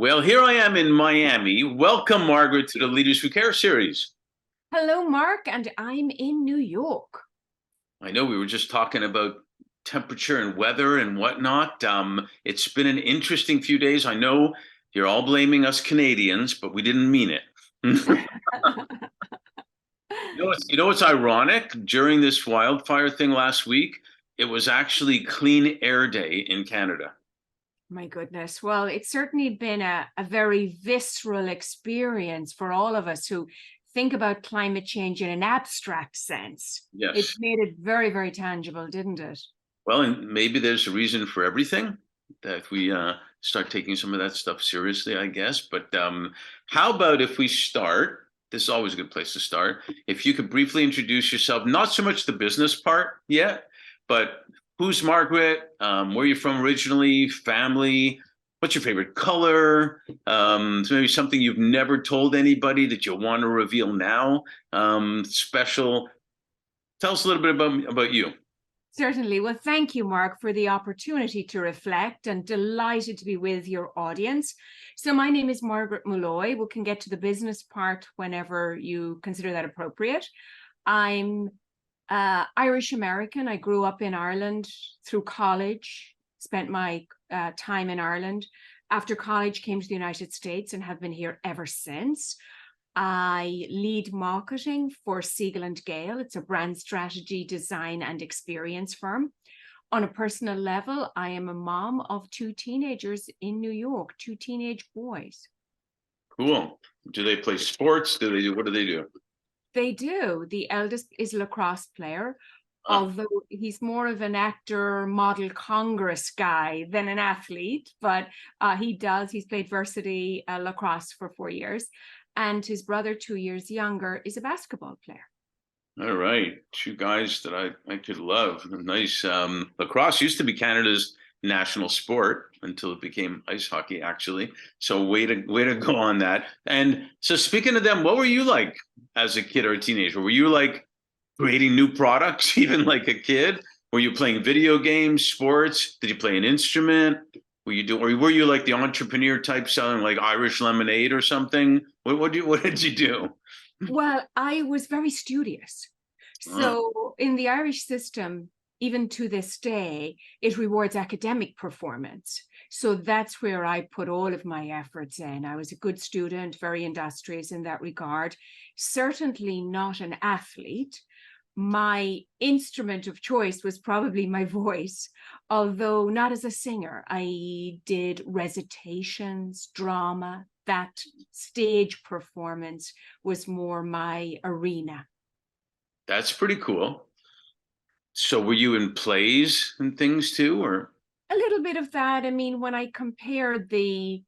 Well, here I am in Miami. Welcome, Margaret, to the Leaders Who Care series. Hello, Mark, and I'm in New York. I know we were just talking about temperature and weather and whatnot. It's been an interesting few days. I know you're all blaming us Canadians, but we didn't mean it. You know what's ironic? During this wildfire thing last week, it was actually Clean Air Day in Canada. My goodness. Well, it's certainly been a very visceral experience for all of us who think about climate change in an abstract sense. It Yes. made it very, very tangible, didn't it? Well, and maybe there's a reason for everything that we start taking some of that stuff seriously, I guess. But how about if we start? This is always a good place to start. If you could briefly introduce yourself, not so much the business part yet, but who's Margaret? Where are you from originally? Family? What's your favorite color? So maybe something you've never told anybody that you want to reveal now. Special. Tell us a little bit about you. Certainly. Well, thank you, Mark, for the opportunity to reflect, and delighted to be with your audience. So my name is Margaret Molloy. We can get to the business part whenever you consider that appropriate. I'm Irish American. I grew up in Ireland through college, spent my time in Ireland. After college, came to the United States and have been here ever since. I lead marketing for Siegel and Gale. It's a brand strategy, design, and experience firm. On a personal level, I am a mom of two teenagers in New York, two teenage boys. Cool. Do they play sports? What do they do? They do. The eldest is a lacrosse player, Ah, although he's more of an actor, model, Congress guy than an athlete, but he's played varsity lacrosse for 4 years. And his brother, 2 years younger, is a basketball player. all right. Two guys that I could love. Nice. Lacrosse used to be Canada's national sport until it became ice hockey, actually. So way to go on that. And so speaking of them, what were you like as a kid or a teenager? Were you like creating new products, even like a kid? Were you playing video games, sports? Did you play an instrument? Or were you like the entrepreneur type selling like Irish lemonade or something? What did you do? Well, I was very studious. Oh, So in the Irish system, even to this day, it rewards academic performance. So that's where I put all of my efforts in. I was a good student, very industrious in that regard, certainly not an athlete. My instrument of choice was probably my voice, although not as a singer. I did recitations, drama, that stage performance was more my arena. that's pretty cool. So were you in plays and things too, or A little bit of that. I mean, when I compare the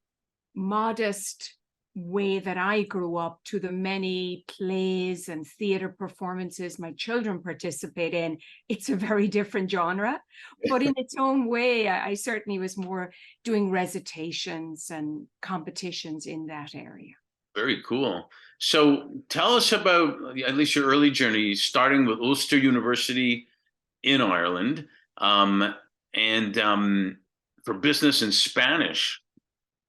modest way that I grew up to the many plays and theater performances my children participate in, it's a very different genre. But in its own way, I certainly was more doing recitations and competitions in that area. very cool. So tell us about at least your early journey, starting with Ulster University in Ireland, and for business in Spanish,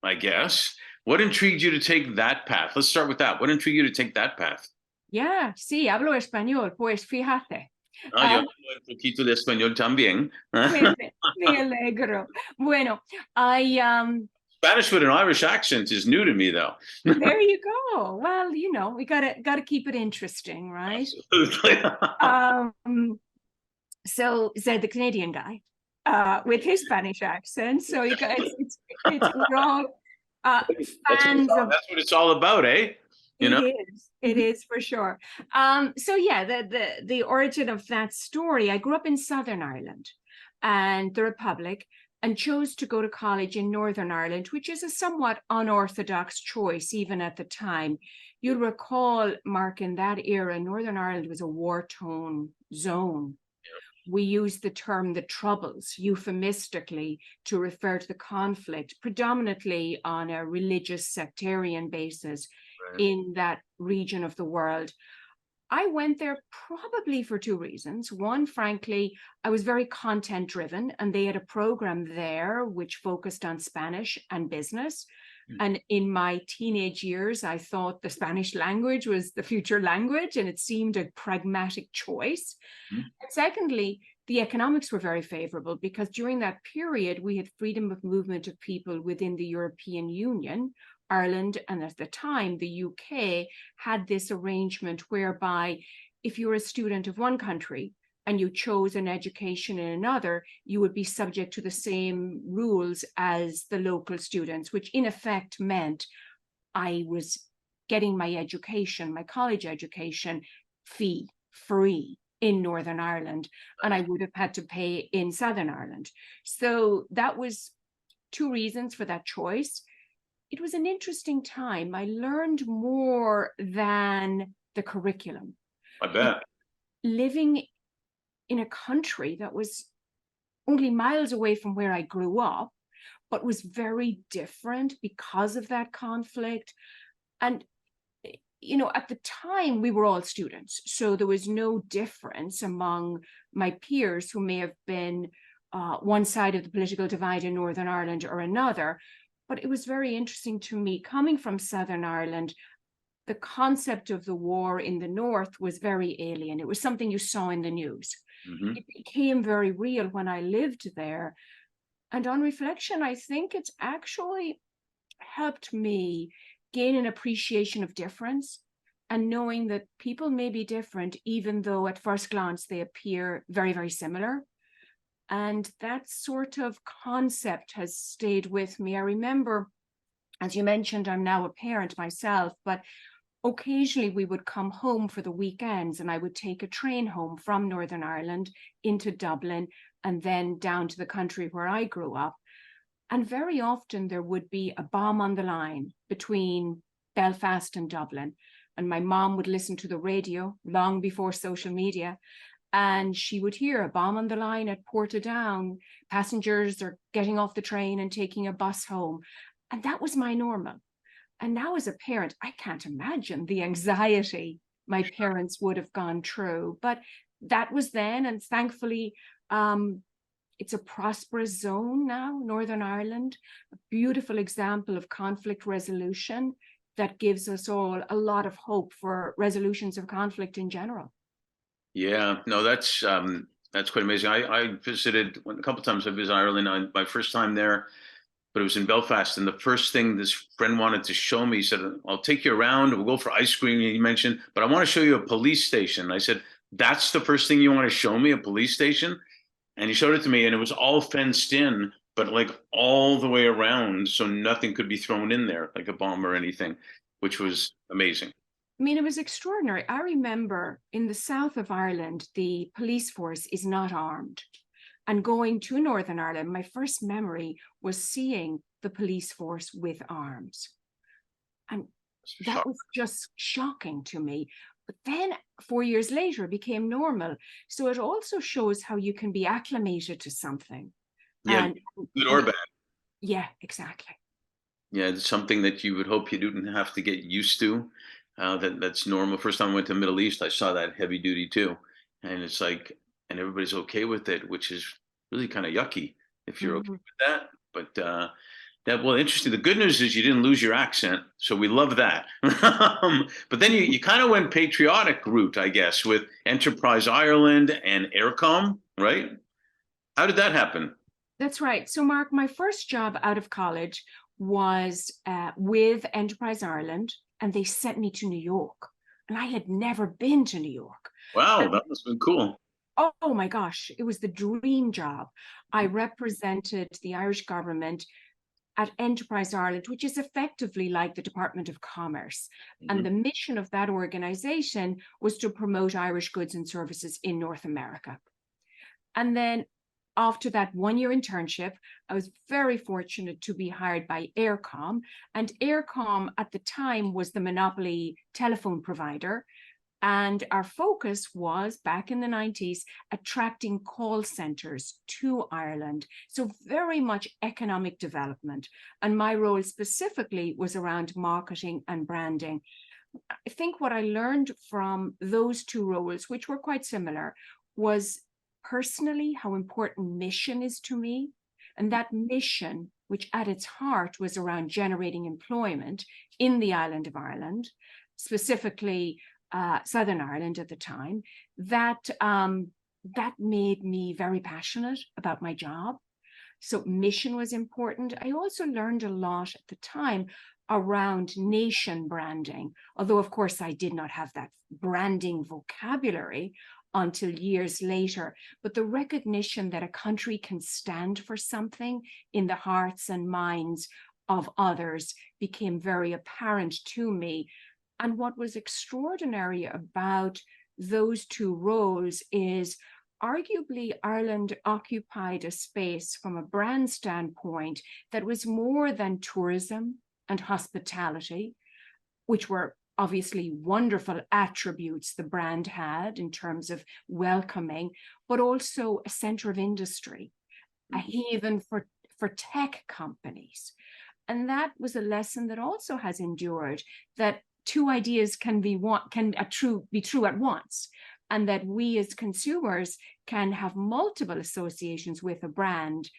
I guess. What intrigued you to take that path? Let's start with that. What intrigued you to take that path? Yeah, sí, hablo español, pues fíjate. Ah, yo Um, hablo un poquito de español también. me alegro. Bueno, I Spanish with an Irish accent is new to me, though. there you go. Well, we gotta keep it interesting, right? Absolutely. Um, so said the Canadian guy, with his Spanish accent. So you got it's we're all fans of. That's what it's all about, eh? You know? It is for sure. So yeah, the origin of that story. I grew up in Southern Ireland and the Republic, and chose to go to college in Northern Ireland, which is a somewhat unorthodox choice, even at the time. You'll recall, Mark, in that era, Northern Ireland was a war-torn zone. We use the term the Troubles euphemistically to refer to the conflict, predominantly on a religious sectarian basis Right. in that region of the world. I went there probably for two reasons. One, frankly, I was very content driven, and they had a program there which focused on Spanish and business. And in my teenage years, I thought the Spanish language was the future language, and it seemed a pragmatic choice. Mhm. And secondly, the economics were very favorable because during that period, we had freedom of movement of people within the European Union. Ireland, and at the time, the UK, had this arrangement whereby if you were a student of one country and you chose an education in another, you would be subject to the same rules as the local students, which in effect meant I was getting my education, my college education, fee free in Northern Ireland, and I would have had to pay in Southern Ireland. So that was two reasons for that choice. It was an interesting time. I learned more than the curriculum. I bet. Living in a country that was only miles away from where I grew up, but was very different because of that conflict. And, you know, at the time, we were all students. So there was no difference among my peers who may have been one side of the political divide in Northern Ireland or another. But it was very interesting to me, coming from Southern Ireland, the concept of the war in the North was very alien. It was something you saw in the news. Mhm. It became very real when I lived there. And on reflection, I think it's actually helped me gain an appreciation of difference and knowing that people may be different, even though at first glance they appear very, very similar. And that sort of concept has stayed with me. I remember, as you mentioned, I'm now a parent myself, but occasionally we would come home for the weekends and I would take a train home from Northern Ireland into Dublin and then down to the country where I grew up. And very often there would be a bomb on the line between Belfast and Dublin. And my mom would listen to the radio long before social media. And she would hear a bomb on the line at Portadown. Passengers are getting off the train and taking a bus home. And that was my normal. And now as a parent, I can't imagine the anxiety my parents would have gone through. But that was then, and thankfully, it's a prosperous zone now, Northern Ireland, a beautiful example of conflict resolution that gives us all a lot of hope for resolutions of conflict in general. Yeah, no, that's quite amazing. I visited a couple times. I visited Ireland on my first time there, but it was in Belfast. And the first thing this friend wanted to show me, he said, "I'll take you around. We'll go for ice cream." He mentioned, but I want to show you a police station. I said, "That's the first thing you want to show me, a police station?" And he showed it to me, and it was all fenced in, but like all the way around, so nothing could be thrown in there, like a bomb or anything, which was amazing. I mean, it was extraordinary. I remember in the south of Ireland, the police force is not armed. And going to Northern Ireland, my first memory was seeing the police force with arms. And that was just shocking to me. But then 4 years later, it became normal. So it also shows how you can be acclimated to something. Yeah, And, good or bad. yeah, exactly. Yeah, it's something that you would hope you didn't have to get used to. That's normal. First time I went to the Middle East, I saw that heavy duty too, and it's like, and everybody's okay with it, which is really kind of yucky if you're okay Mhm. with that. But that well, interesting. The good news is you didn't lose your accent, so we love that. But then you kind of went patriotic route, I guess, with Enterprise Ireland and Aircom, right? How did that happen? That's right. So, Mark, my first job out of college was with Enterprise Ireland, and they sent me to New York. And I had never been to New York. Wow, And that must have been cool. oh my gosh, it was the dream job. I represented the Irish government at Enterprise Ireland, which is effectively like the Department of Commerce. And Mhm. the mission of that organization was to promote Irish goods and services in North America. And then after that 1 year internship, I was very fortunate to be hired by Aircom. And Aircom at the time was the monopoly telephone provider. And our focus was, back in the 90s, attracting call centers to Ireland. So very much economic development. And my role specifically was around marketing and branding. I think what I learned from those two roles, which were quite similar, was personally how important mission is to me. And that mission which at its heart was around generating employment in the island of Ireland, specifically Southern Ireland at the time, that made me very passionate about my job. So mission was important. I also learned a lot at the time around nation branding, although of course I did not have that branding vocabulary until years later. But the recognition that a country can stand for something in the hearts and minds of others became very apparent to me. And what was extraordinary about those two roles is arguably Ireland occupied a space from a brand standpoint that was more than tourism and hospitality, which were obviously wonderful attributes the brand had in terms of welcoming, but also a center of industry, a haven for tech companies. And that was a lesson that also has endured, that two ideas can be true at once, and that we as consumers can have multiple associations with a brand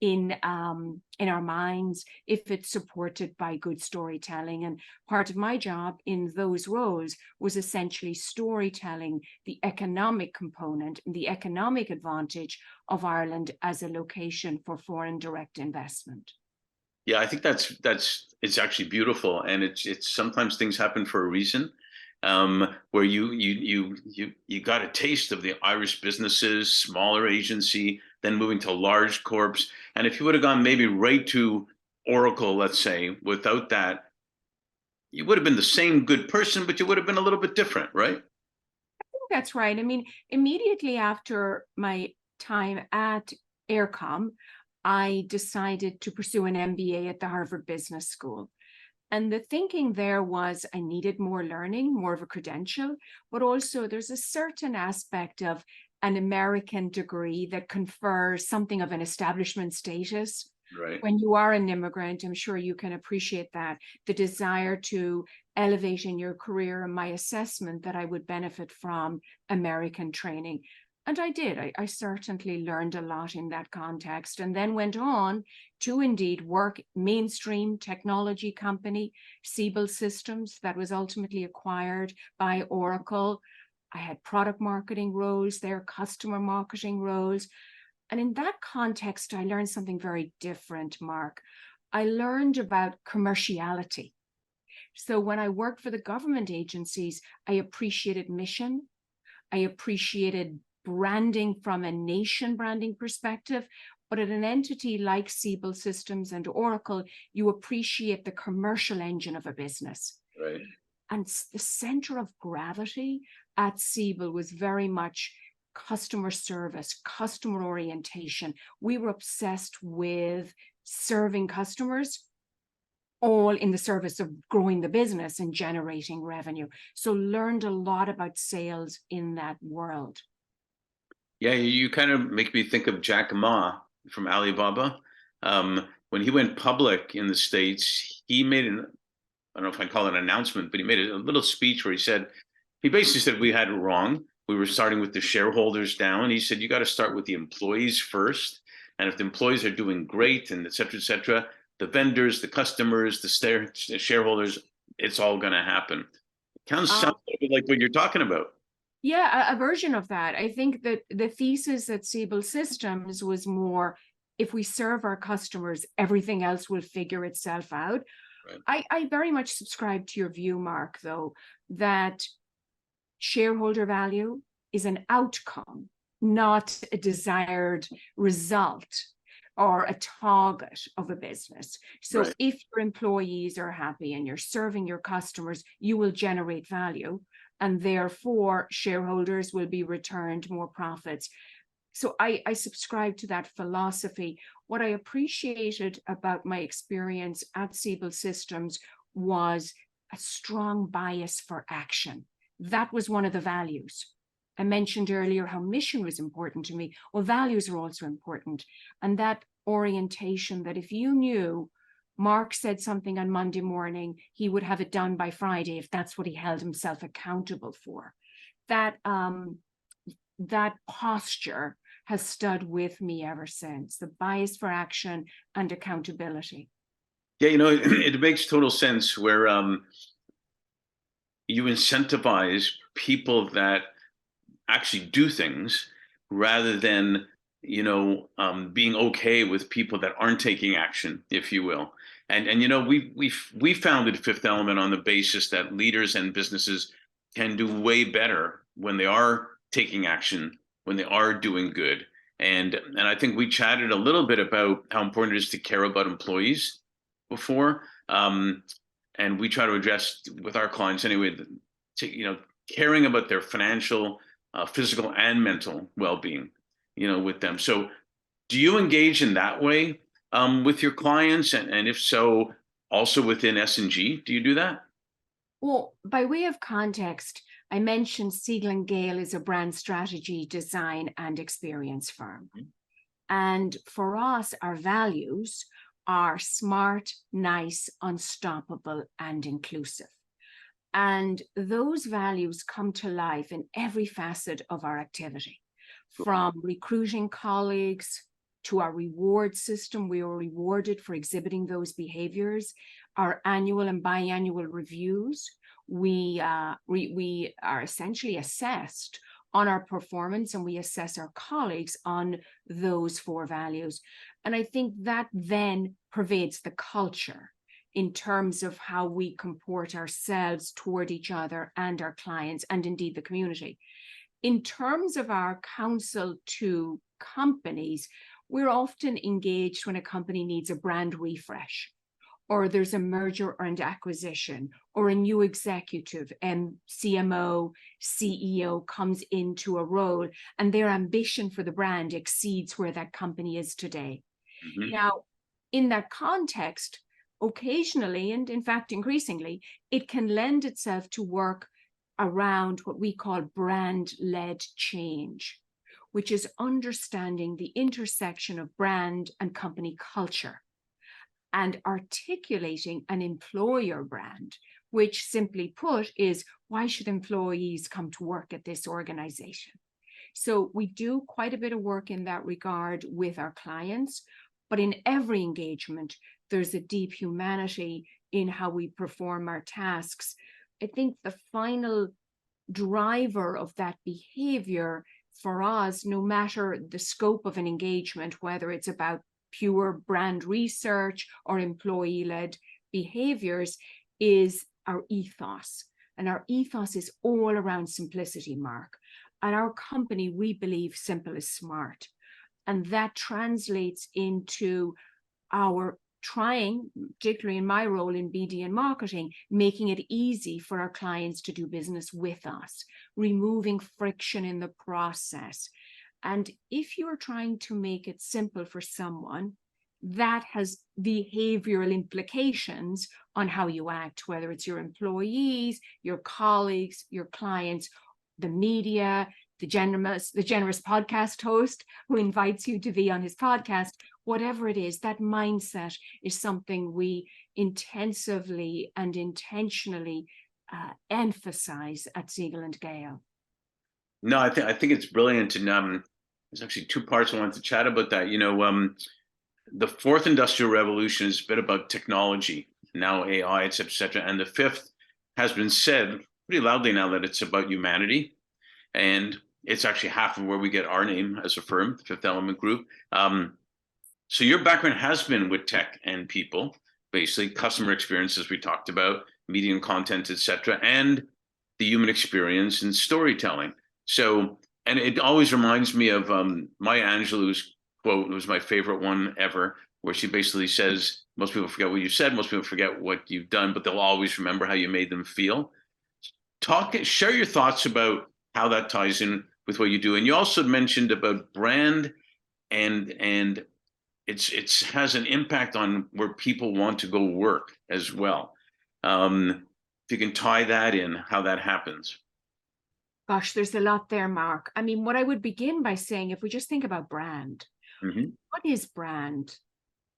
in our minds if it's supported by good storytelling. And part of my job in those roles was essentially storytelling the economic component and the economic advantage of Ireland as a location for foreign direct investment. Yeah, I think it's actually beautiful, and it's sometimes things happen for a reason. Where you got a taste of the Irish businesses, smaller agency, then moving to large corps. And if you would have gone maybe right to Oracle, let's say, without that, you would have been the same good person, but you would have been a little bit different, right? I think that's right. I mean, immediately after my time at Aircom, I decided to pursue an MBA at the Harvard Business School. And the thinking there was I needed more learning, more of a credential, but also there's a certain aspect of an American degree that confers something of an establishment status. Right. When you are an immigrant, I'm sure you can appreciate that, the desire to elevate in your career, and my assessment that I would benefit from American training. And I did. I certainly learned a lot in that context, and then went on to indeed work mainstream technology company, Siebel Systems, that was ultimately acquired by Oracle. I had product marketing roles there, customer marketing roles. And in that context, I learned something very different, Mark. I learned about commerciality. So when I worked for the government agencies, I appreciated mission. I appreciated branding from a nation branding perspective, but at an entity like Siebel Systems and Oracle, you appreciate the commercial engine of a business. Right. And the center of gravity at Siebel was very much customer service, customer orientation. We were obsessed with serving customers, all in the service of growing the business and generating revenue. So learned a lot about sales in that world. Yeah, you kind of make me think of Jack Ma from Alibaba. When he went public in the States, he made I don't know if I call it an announcement, but he made a little speech where he basically said we had it wrong. We were starting with the shareholders down. He said, you got to start with the employees first. And if the employees are doing great and et cetera, the vendors, the customers, the shareholders, it's all going to happen. It sounds a bit like what you're talking about. Yeah, a version of that. I think that the thesis at Siebel Systems was more, if we serve our customers, everything else will figure itself out. Right. I very much subscribe to your view, Mark, though, that shareholder value is an outcome, not a desired result or a target of a business. So right. If your employees are happy and you're serving your customers, you will generate value, and therefore shareholders will be returned more profits. So I subscribe to that philosophy. What I appreciated about my experience at Siebel Systems was a strong bias for action. That was one of the values. I mentioned earlier how mission was important to me. Well, values are also important. And that orientation that if you knew Mark said something on Monday morning, he would have it done by Friday if that's what he held himself accountable for. That posture has stood with me ever since. The bias for action and accountability. Yeah, you know, it makes total sense where you incentivize people that actually do things rather than, being okay with people that aren't taking action, if you will. And we founded Fifth Element on the basis that leaders and businesses can do way better when they are taking action, when they are doing good. And I think we chatted a little bit about how important it is to care about employees before. And we try to address with our clients anyway, caring about their financial, physical, and mental well-being, with them. So, do you engage in that way with your clients, and if so, also within S&G? Do you do that? Well, by way of context, I mentioned Siegel & Gale is a brand strategy, design, and experience firm. And for us, our values are smart, nice, unstoppable, and inclusive. And those values come to life in every facet of our activity, from recruiting colleagues to our reward system. We are rewarded for exhibiting those behaviors, our annual and biannual reviews. We are essentially assessed on our performance, and we assess our colleagues on those 4 values. And I think that then pervades the culture in terms of how we comport ourselves toward each other and our clients, and indeed the community. In terms of our counsel to companies, we're often engaged when a company needs a brand refresh, or there's a merger and acquisition, or a new executive and CMO, CEO comes into a role, and their ambition for the brand exceeds where that company is today. Mm-hmm. Now, in that context, occasionally, and in fact increasingly, it can lend itself to work around what we call brand-led change, which is understanding the intersection of brand and company culture and articulating an employer brand, which simply put is, why should employees come to work at this organization? So we do quite a bit of work in that regard with our clients, but in every engagement, there's a deep humanity in how we perform our tasks. I think the final driver of that behavior for us, no matter the scope of an engagement, whether it's about pure brand research or employee-led behaviors, is our ethos. And our ethos is all around simplicity, Mark. At our company, we believe simple is smart. And that translates into our trying, particularly in my role in BD and marketing, making it easy for our clients to do business with us, removing friction in the process. And if you're trying to make it simple for someone, that has behavioral implications on how you act, whether it's your employees, your colleagues, your clients, the media, the generous podcast host who invites you to be on his podcast, whatever it is, that mindset is something we intensively and intentionally emphasize at Siegel & Gale. No, I think it's brilliant, and there's actually 2 parts I wanted to chat about that. The 4th industrial revolution is a bit about technology, now AI, et cetera, and the 5th has been said pretty loudly now that it's about humanity, and it's actually half of where we get our name as a firm, the Fifth Element Group. So your background has been with tech and people, basically customer experiences we talked about, media and content, et cetera, and the human experience and storytelling. So, and it always reminds me of Maya Angelou's quote. It was my favorite one ever, where she basically says, most people forget what you said, most people forget what you've done, but they'll always remember how you made them feel. Share your thoughts about how that ties in with what you do. And you also mentioned about brand, and it's has an impact on where people want to go work as well. If you can tie that in, how that happens. Gosh, there's a lot there, Mark. I mean, what I would begin by saying, if we just think about brand, what is brand?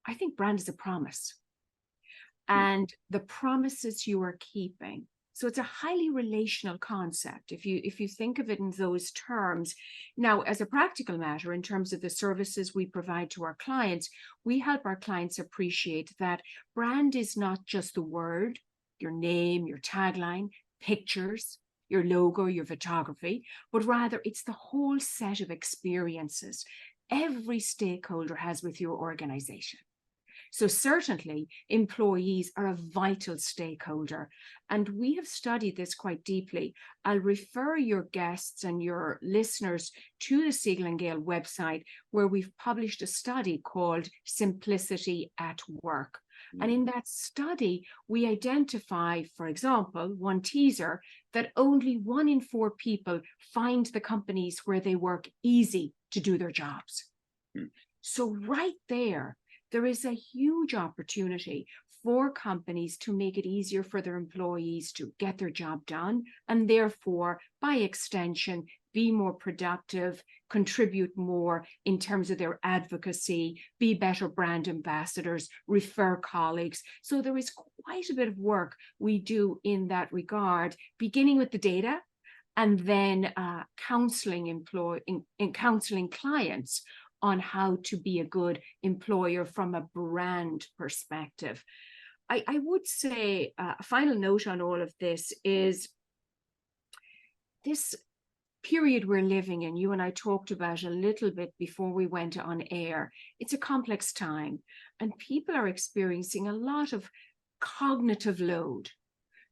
I think brand is a promise. And the promises you are keeping So it's a highly relational concept if you think of it in those terms. Now, as a practical matter, in terms of the services we provide to our clients, we help our clients appreciate that brand is not just the word, your name, your tagline, pictures, your logo, your photography, but rather it's the whole set of experiences every stakeholder has with your organization. So certainly employees are a vital stakeholder, and we have studied this quite deeply. I'll refer your guests and your listeners to the Siegel and Gale website, where we've published a study called Simplicity at Work. And in that study, we identify, for example, one teaser, that only 1 in 4 people find the companies where they work easy to do their jobs. So right there is a huge opportunity for companies to make it easier for their employees to get their job done, and therefore, by extension, be more productive, contribute more in terms of their advocacy, be better brand ambassadors, refer colleagues. So there is quite a bit of work we do in that regard, beginning with the data and then counseling clients on how to be a good employer from a brand perspective. I would say a final note on all of this is this period we're living in. You and I talked about a little bit before we went on air. It's a complex time, and people are experiencing a lot of cognitive load.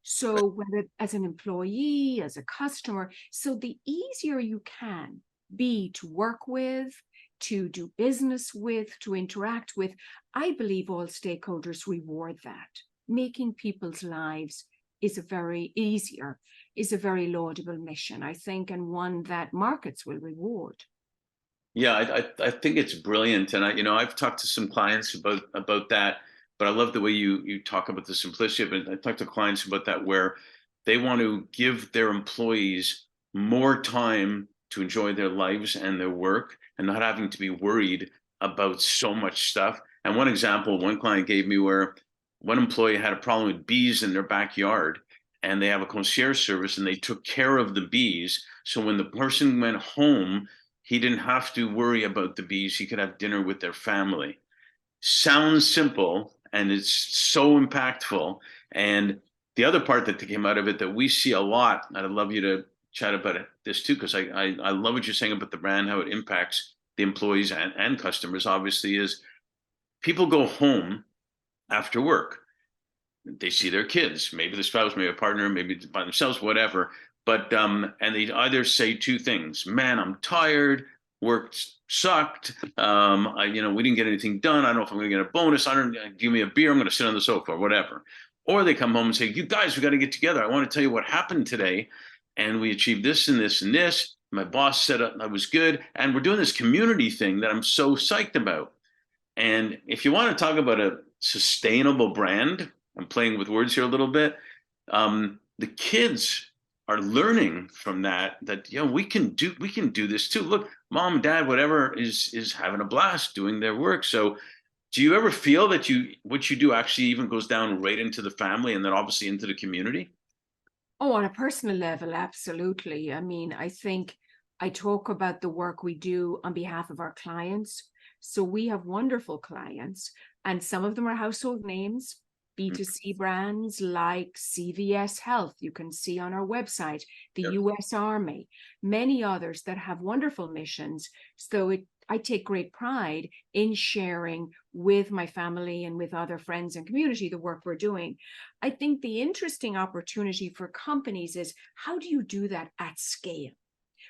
So whether as an employee, as a customer, so the easier you can be to work with, to do business with, to interact with, I believe all stakeholders reward that. Making people's lives is a very laudable mission, I think, and one that markets will reward. Yeah, I think it's brilliant, and I've talked to some clients about that, but I love the way you talk about the simplicity of it. I talk to clients about that where they want to give their employees more time to enjoy their lives and their work, and not having to be worried about so much stuff. And one example, one client gave me where one employee had a problem with bees in their backyard, and they have a concierge service, and they took care of the bees. So when the person went home, he didn't have to worry about the bees. He could have dinner with their family. Sounds simple, and it's so impactful. And the other part that came out of it that we see a lot, and I'd love you to chat about this too, because I love what you're saying about the brand, how it impacts the employees and customers, obviously, is people go home after work. They see their kids, maybe the spouse, maybe a partner, maybe by themselves, whatever. But and they either say 2 things: "Man, I'm tired. Work sucked. We didn't get anything done. I don't know if I'm going to get a bonus. I don't give me a beer. I'm going to sit on the sofa," or whatever. Or they come home and say, "You guys, we got to get together. I want to tell you what happened today, and we achieved this and this and this. My boss said I was good, and we're doing this community thing that I'm so psyched about." And if you want to talk about a sustainable brand, I'm playing with words here a little bit. The kids are learning from that we can do this too. Look, mom, dad, whatever is having a blast doing their work. So do you ever feel that what you do actually even goes down right into the family and then obviously into the community? Oh, on a personal level, absolutely. I mean, I think I talk about the work we do on behalf of our clients. So we have wonderful clients, and some of them are household names, B2C brands like CVS Health, you can see on our website, the Yep. US Army, many others that have wonderful missions. So I take great pride in sharing with my family and with other friends and community the work we're doing. I think the interesting opportunity for companies is, how do you do that at scale?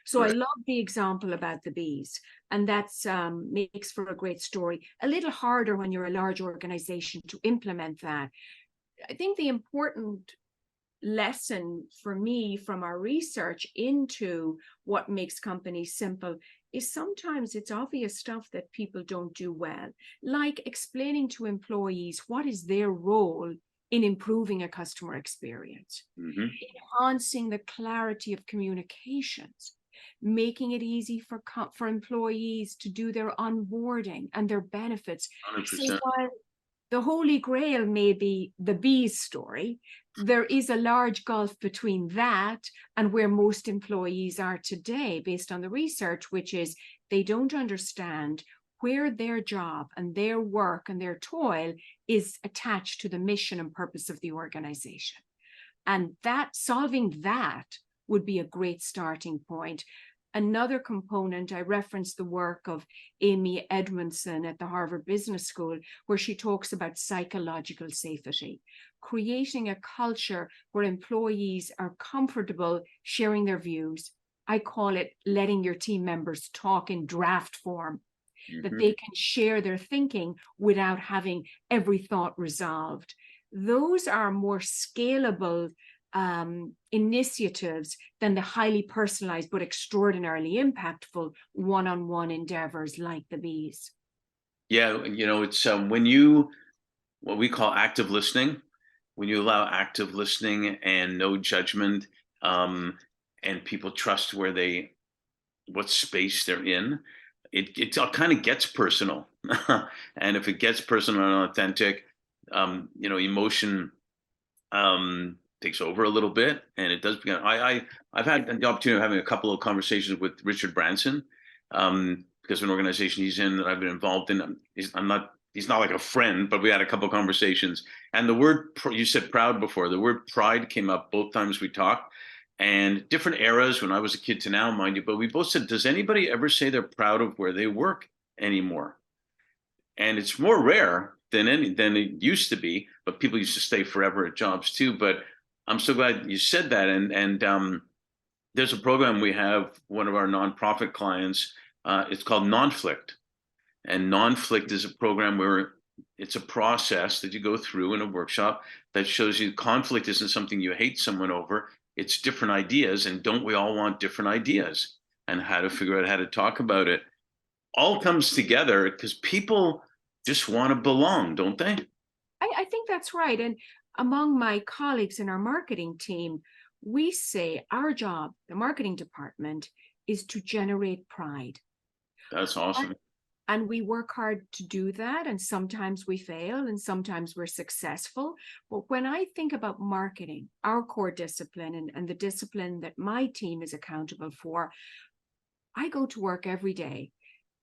So I Right. love the example about the bees, and that's makes for a great story. A little harder when you're a large organization to implement that. I think the important lesson for me from our research into what makes companies simple is sometimes it's obvious stuff that people don't do well, like explaining to employees what is their role in improving a customer experience, Mm-hmm. enhancing the clarity of communications, making it easy for employees to do their onboarding and their benefits. So 100%. the holy grail may be the bees story. There is a large gulf between that and where most employees are today, based on the research, which is they don't understand where their job and their work and their toil is attached to the mission and purpose of the organization. And that solving that would be a great starting point. Another component, I referenced the work of Amy Edmondson at the Harvard Business School, where she talks about psychological safety, creating a culture where employees are comfortable sharing their views. I call it letting your team members talk in draft form, that they can share their thinking without having every thought resolved. Those are more scalable initiatives than the highly personalized but extraordinarily impactful one-on-one endeavors like the bees. Yeah, it's what we call active listening. When you allow active listening and no judgment, and people trust what space they're in, it kind of gets personal. And if it gets personal and authentic, emotion takes over a little bit, and it does become. I've had the opportunity of having a couple of conversations with Richard Branson, because of an organization he's in that I've been involved in. He's not like a friend, but we had a couple of conversations. And the word you said proud before, the word pride came up both times we talked, and different eras when I was a kid to now, mind you. But we both said, does anybody ever say they're proud of where they work anymore? And it's more rare than it used to be, but people used to stay forever at jobs too. But I'm so glad you said that. And there's a program we have, one of our nonprofit clients, it's called Nonflict. And Nonflict is a program where it's a process that you go through in a workshop that shows you conflict isn't something you hate someone over. It's different ideas. And don't we all want different ideas? And how to figure out how to talk about it all comes together because people just want to belong, don't they? I think that's right. And among my colleagues in our marketing team, we say our job, the marketing department, is to generate pride. That's awesome. And we work hard to do that. And sometimes we fail and sometimes we're successful. But when I think about marketing, our core discipline and the discipline that my team is accountable for, I go to work every day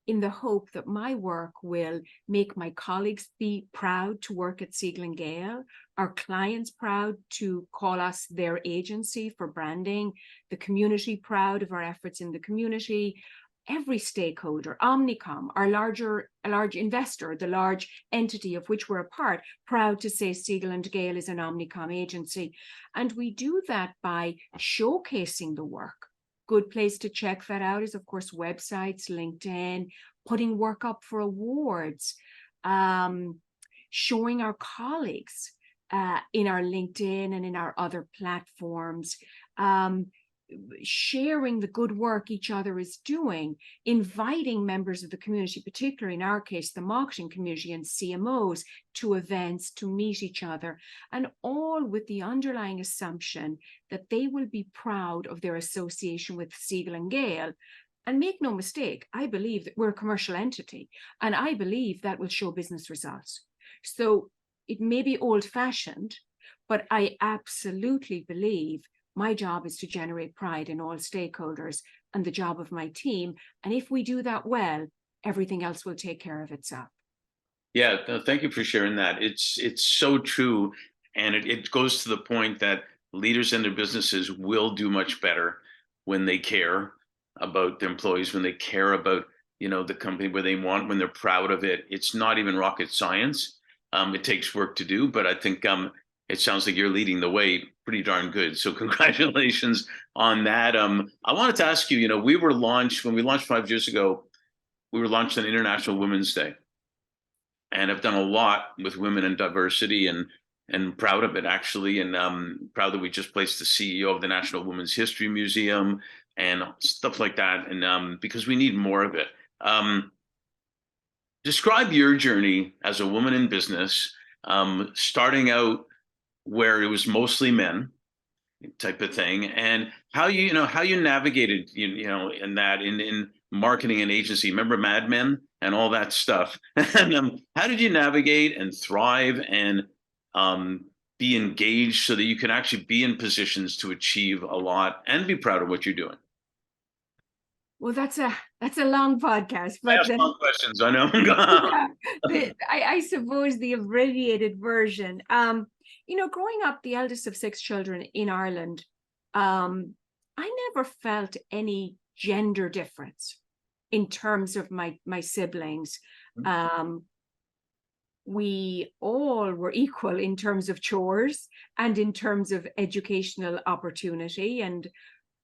in the hope that my work will make my colleagues be proud to work at Siegel & Gale, our clients proud to call us their agency for branding, the community proud of our efforts in the community, every stakeholder, Omnicom, our large investor, the large entity of which we're a part, proud to say Siegel & Gale is an Omnicom agency. And we do that by showcasing the work. Good place to check that out is, of course, websites, LinkedIn, putting work up for awards, showing our colleagues in our LinkedIn and in our other platforms, sharing the good work each other is doing, inviting members of the community, particularly in our case, the marketing community and CMOs, to events, to meet each other, and all with the underlying assumption that they will be proud of their association with Siegel & Gale. And make no mistake, I believe that we're a commercial entity, and I believe that will show business results. So it may be old-fashioned, but I absolutely believe my job is to generate pride in all stakeholders and the job of my team. And if we do that well, everything else will take care of itself. Yeah, no, thank you for sharing that. It's so true. And it goes to the point that leaders in their businesses will do much better when they care about their employees, when they care about, the company where they want, when they're proud of it. It's not even rocket science. It takes work to do, but I think it sounds like you're leading the way pretty darn good. So congratulations on that. I wanted to ask you, when we launched 5 years ago, we were launched on International Women's Day. And I've done a lot with women and diversity and proud of it, actually. And proud that we just placed the CEO of the National Women's History Museum and stuff like that. And because we need more of it. Describe your journey as a woman in business, starting out where it was mostly men type of thing, and how you navigated in marketing and agency. Remember Mad Men? and all that stuff. And how did you navigate and thrive and be engaged so that you can actually be in positions to achieve a lot and be proud of what you're doing? Well, that's a long podcast, I but ask long questions, I know. yeah, I suppose the abbreviated version. Growing up the eldest of six children in Ireland, I never felt any gender difference in terms of my siblings. Um, we all were equal in terms of chores and in terms of educational opportunity. And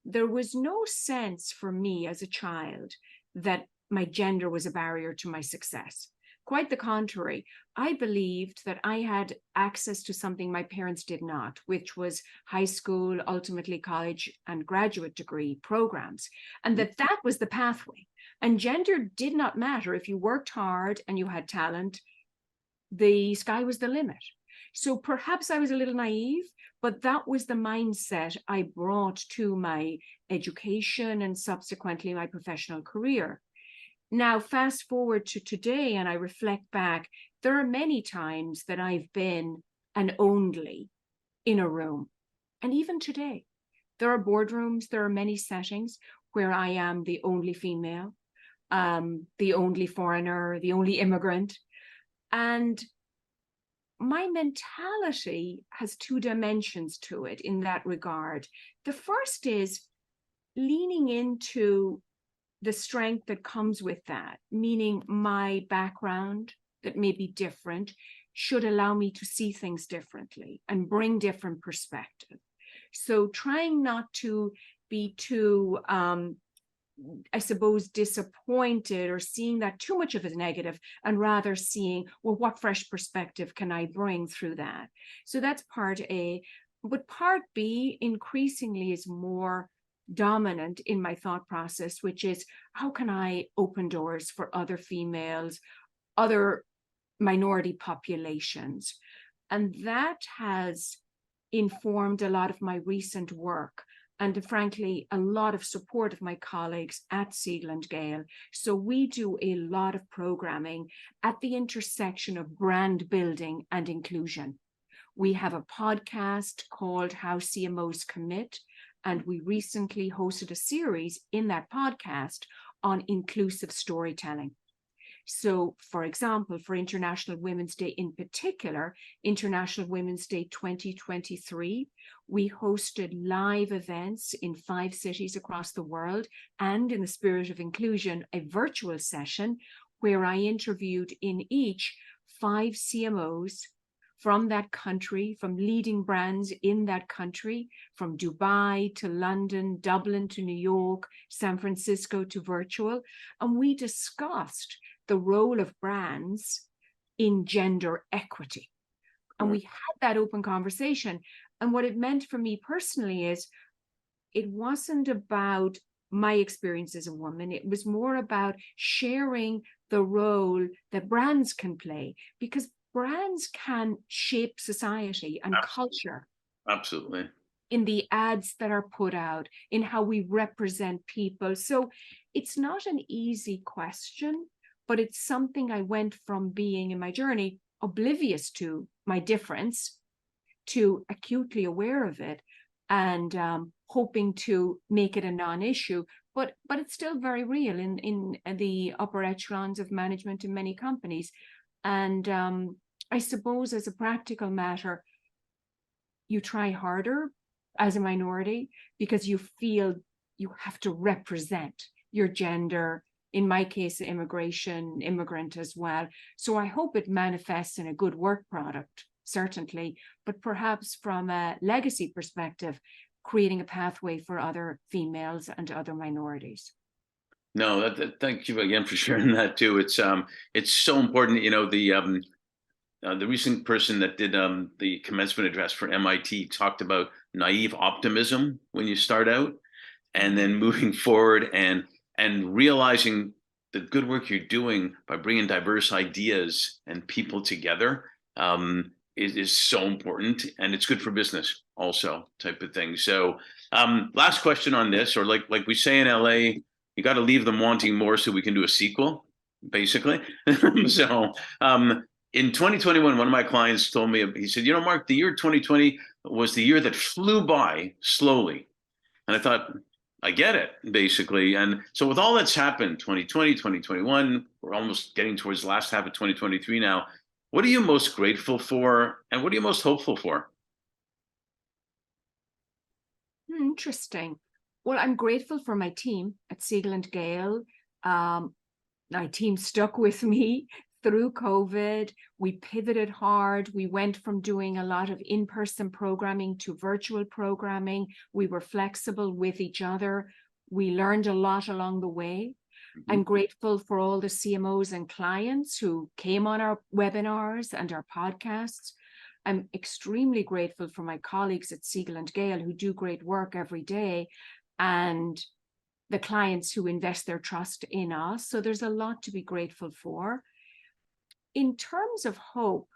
there was no sense for me as a child that my gender was a barrier to my success. Quite the contrary. I believed that I had access to something my parents did not, which was high school, ultimately college and graduate degree programs, and that was the pathway. And gender did not matter. If you worked hard and you had talent, the sky was the limit. So perhaps I was a little naive, but that was the mindset I brought to my education and subsequently my professional career. Now, fast forward to today, and I reflect back, there are many times that I've been an only in a room. And even today, there are boardrooms, there are many settings where I am the only female, the only foreigner, the only immigrant. And my mentality has two dimensions to it in that regard. The first is leaning into the strength that comes with that, meaning my background that may be different should allow me to see things differently and bring different perspective. So trying not to be too I suppose, disappointed or seeing that too much of as negative, and rather seeing, well, what fresh perspective can I bring through that? So that's part A. But part B increasingly is more dominant in my thought process, which is how can I open doors for other females, other minority populations? And that has informed a lot of my recent work, and frankly, a lot of support of my colleagues at Siegel and Gale. So we do a lot of programming at the intersection of brand building and inclusion. We have a podcast called How CMOs Commit, and we recently hosted a series in that podcast on inclusive storytelling. So, for example, for International Women's Day in particular, International Women's Day 2023, we hosted live events in 5 cities across the world, and in the spirit of inclusion, a virtual session where I interviewed in each 5 CMOs from that country, from leading brands in that country, from Dubai to London, Dublin to New York, San Francisco to virtual, and we discussed the role of brands in gender equity. And we had that open conversation. And what it meant for me personally is it wasn't about my experience as a woman. It was more about sharing the role that brands can play, because brands can shape society and culture. Absolutely. In the ads that are put out, in how we represent people. So it's not an easy question, but it's something I went from being in my journey oblivious to my difference to acutely aware of it, and hoping to make it a non-issue. But it's still very real in the upper echelons of management in many companies. And I suppose as a practical matter, you try harder as a minority because you feel you have to represent your gender, in my case, immigrant as well. So I hope it manifests in a good work product, certainly, but perhaps from a legacy perspective, creating a pathway for other females and other minorities. No, thank you again for sharing that too. It's so important. The recent person that did the commencement address for MIT talked about naive optimism when you start out, and then moving forward and realizing the good work you're doing by bringing diverse ideas and people together is so important, and it's good for business also, type of thing. So last question on this, or like we say in LA, you got to leave them wanting more so we can do a sequel. basically. So in 2021, one of my clients told me, he said, Mark, the year 2020 was the year that flew by slowly. And I thought, I get it, basically. And so with all that's happened, 2020, 2021, we're almost getting towards the last half of 2023 now. What are you most grateful for? And what are you most hopeful for? Interesting. Well, I'm grateful for my team at Siegel and Gale. My team stuck with me through COVID. We pivoted hard. We went from doing a lot of in-person programming to virtual programming. We were flexible with each other. We learned a lot along the way. Mm-hmm. I'm grateful for all the CMOs and clients who came on our webinars and our podcasts. I'm extremely grateful for my colleagues at Siegel and Gale who do great work every day, and the clients who invest their trust in us. So there's a lot to be grateful for. In terms of hope,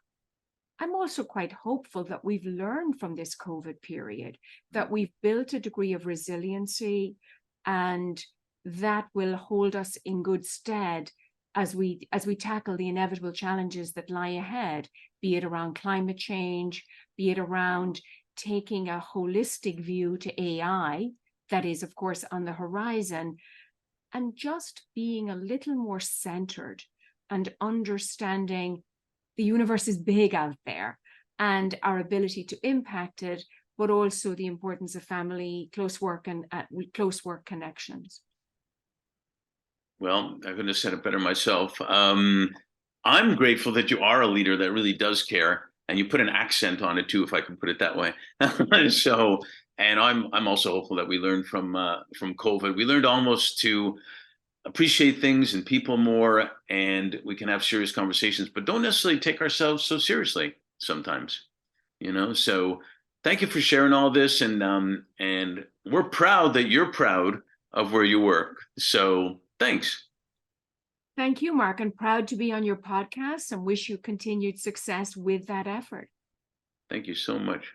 I'm also quite hopeful that we've learned from this COVID period, that we've built a degree of resiliency, and that will hold us in good stead as we tackle the inevitable challenges that lie ahead, be it around climate change, be it around taking a holistic view to AI, that is, of course, on the horizon, and just being a little more centered and understanding the universe is big out there and our ability to impact it, but also the importance of family, close work, and close work connections. Well, I couldn't have said it better myself. I'm grateful that you are a leader that really does care, and you put an accent on it too, if I can put it that way. So, and I'm also hopeful that we learned from COVID. We learned almost to appreciate things and people more, and we can have serious conversations, but don't necessarily take ourselves so seriously sometimes. So thank you for sharing all this, and we're proud that you're proud of where you work. So thanks. Thank you, Mark. I'm proud to be on your podcast and wish you continued success with that effort. Thank you so much.